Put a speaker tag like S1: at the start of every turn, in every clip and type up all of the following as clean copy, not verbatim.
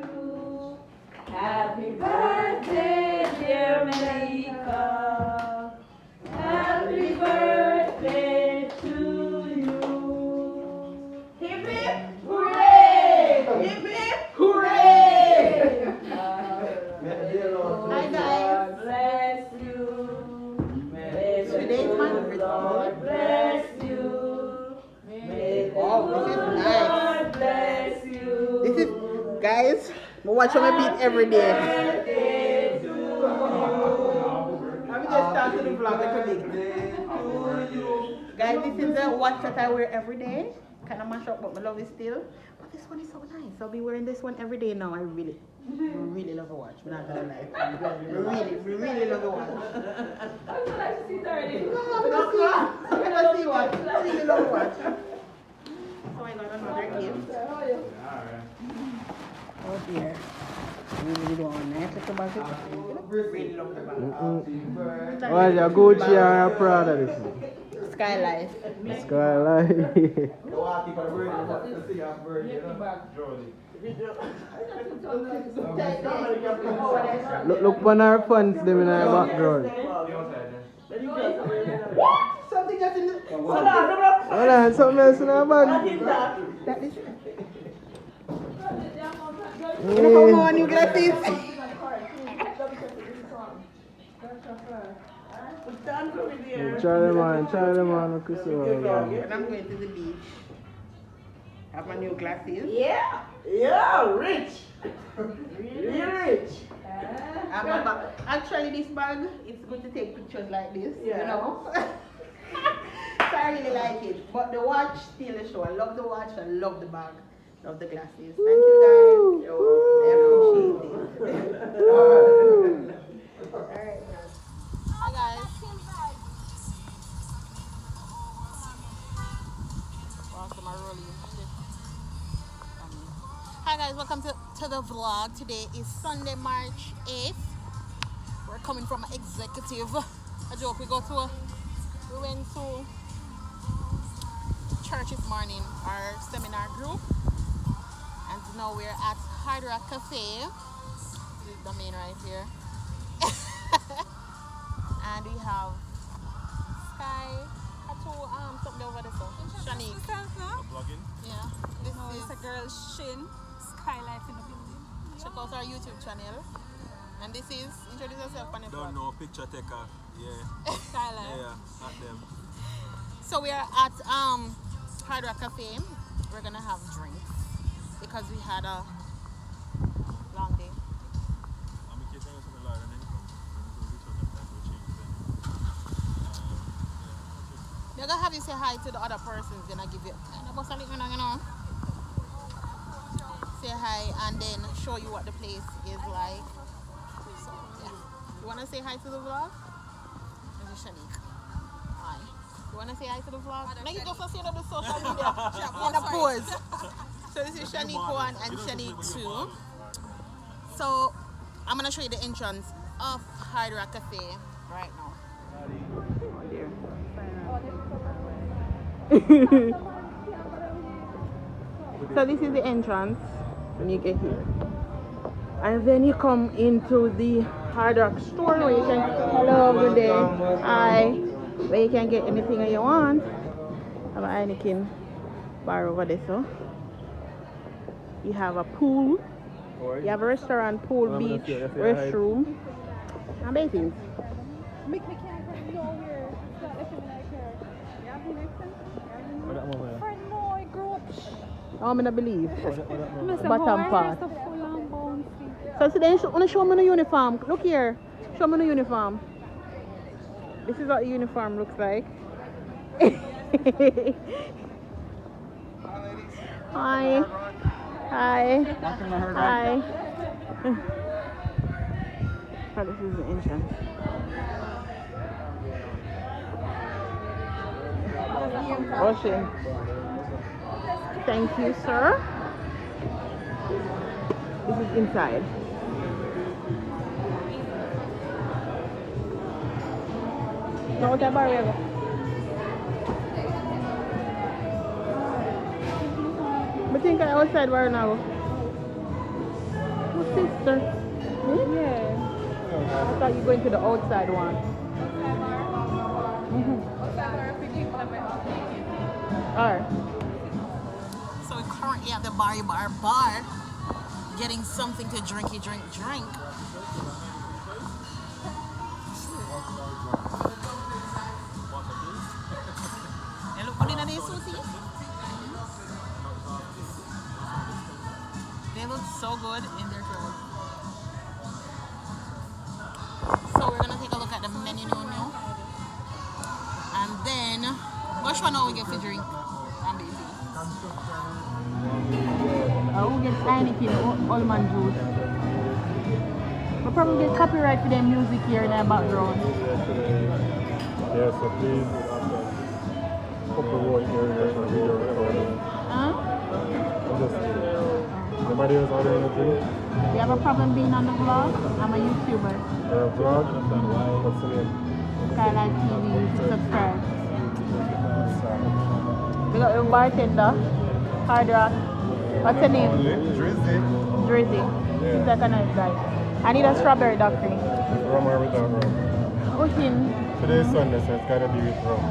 S1: you. Happy birthday, dear Melica. Happy birthday to you. Hip hip hooray! Hip hip hooray! Hi guys. Bless you. May the Lord bless you. May the Lord bless you.
S2: This is, guys, we watch my beat every day. I'm just starting the vlog a little bit. Guys, this is the watch that I wear every day. Kind of mash up, but my love is still. But this one is so nice. I'll be wearing this one every day now. I really love the watch. I'm not gonna lie. Really love the watch.
S1: I would like to see it already.
S2: I'm gonna see what. I really love the watch. So I got another gift. Oh dear. Really don't nice little bag. Really love the bag.
S3: Why your Gucci or your Prada this is?
S2: Skylife.
S3: Skylife. Look on our funds them in our background.
S2: Something that's in the...
S3: Hold on, something else in our bag.
S2: That is... You know how new glasses?
S3: Charlie man, look at you.
S2: When I'm going to the beach, have my new glasses.
S1: Yeah, rich. Really rich.
S2: Actually, this bag, it's good to take pictures like this, you know. So I really like it. But the watch still the show. I love the watch, I love the bag, love the glasses. Thank you guys. I appreciate it. Alright, hi guys. Hi guys, welcome to the vlog. Today is Sunday, March 8th. We're coming from an executive. A joke, we went to church this morning, our seminar group. And now we're at Hard Rock Cafe. This is the main right here. And we have Sky, something over there, so Shanique. Yeah. This is
S4: a girl, Shin, Skylife in the building.
S2: Check out our YouTube channel. And this is, introduce yourself on the
S5: Don't know, picture taker. Yeah.
S4: Skylife.
S5: Yeah, at them.
S2: So we are at Hard Rock Cafe. We're gonna have drinks because we had a long day. They're gonna have you say hi to the other persons, then I give you say hi and then show you what the place is like. So yeah. You wanna say hi to the vlog? This is Shanique. Hi. You wanna say hi to the vlog? Now you just see it on the social media and a pose. So this is Shanique 1 and Shanique 2. So I'm gonna show you the entrance of Hard Rock Cafe right now. Oh dear. So this is the entrance when you get here. And then you come into the Hard Rock store where you can, hello, good day, hi, where you can get anything you want. Have a Heineken bar over there, so. You have a pool, you have a restaurant, pool, beach, restroom, and basins.
S4: Make me can't go nowhere. It's not if you like her. Yeah, he makes sense. For no, I grew up.
S2: Oh, I'm gonna believe.
S4: Mr.
S2: Bottom part. So today, wanna show me the uniform. Look here. Show me the uniform. This is what the uniform looks like. Hi. Hi. Hi. Oh, this is the entrance. Washing. Thank you, sir. This is inside. No, that barrier. I think I'm outside right now. sister.
S4: Yeah.
S2: I thought you were going to the outside one. Alright. So we're currently at the bar, getting something to drink. And look, what in these Susie? They look so good in their clothes. So we're gonna take a look at the menu now. And then, which one now we get to drink? I'm busy. Who gets Heineken, Allman juice? We'll probably get copyright for their music here in the background.
S6: Yeah, so please copyright area for video recording.
S2: Huh?
S6: Nobody else ordering a drink?
S2: You have a problem being on the vlog? I'm a YouTuber.
S6: Or a vlog? What's the name?
S2: Skylife TV, subscribe. We got your bartender, Hard Rock. What's your name?
S6: Drizzy.
S2: Drizzy.
S6: Yeah.
S2: He's like a nice guy. I need a strawberry daiquiri.
S6: With rum or without rum?
S2: Ocean.
S6: Today's Sunday, so it's gotta be with rum.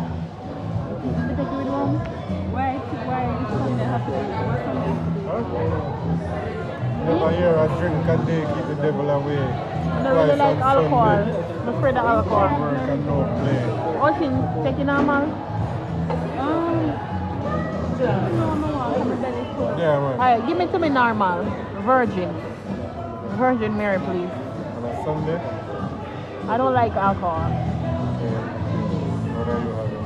S2: You take it with rum?
S4: Why is Sunday have to be?
S6: Never hear a drink a day keep the devil away.
S2: I don't really like alcohol. I'm afraid of alcohol.
S6: Work and no play.
S2: Ocean, take it normal.
S6: Yeah, man.
S2: Alright, give me to me normal. Virgin. Virgin Mary, please.
S6: On a Sunday?
S2: I don't like alcohol.
S6: Yeah. What are you having?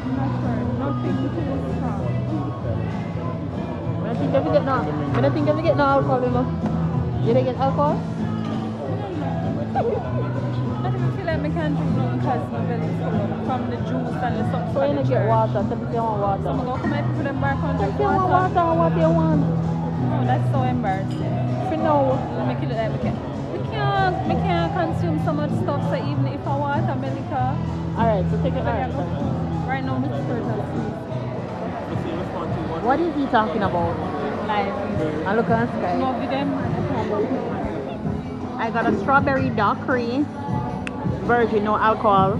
S4: I'm not sure. Nothing too strong.
S2: I think if you get no alcohol, you know. You don't get alcohol?
S4: I don't feel like I can't drink no because my belly is full up from the juice and the stuff.
S2: So you need to get water. Tell me if you want water.
S4: So I'm going to come and put them back on
S2: If
S4: the
S2: you want
S4: water.
S2: water, what do you want?
S4: Oh, that's so embarrassing.
S2: If you know.
S4: Make it look like we can't consume so much stuff, so even if I want a Melica,
S2: Alright, so take it out.
S4: right now Mr. Curtis.
S2: What is he talking about?
S4: Life.
S2: I look at the sky.
S4: No, with them.
S2: I got a strawberry daiquiri, virgin, no alcohol.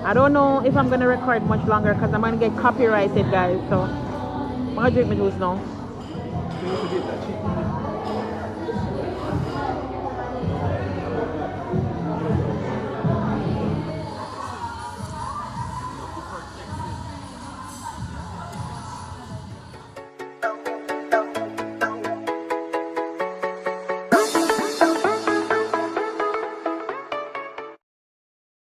S2: I don't know if I'm gonna record much longer because I'm gonna get copyrighted, guys. So I'm gonna drink my juice now.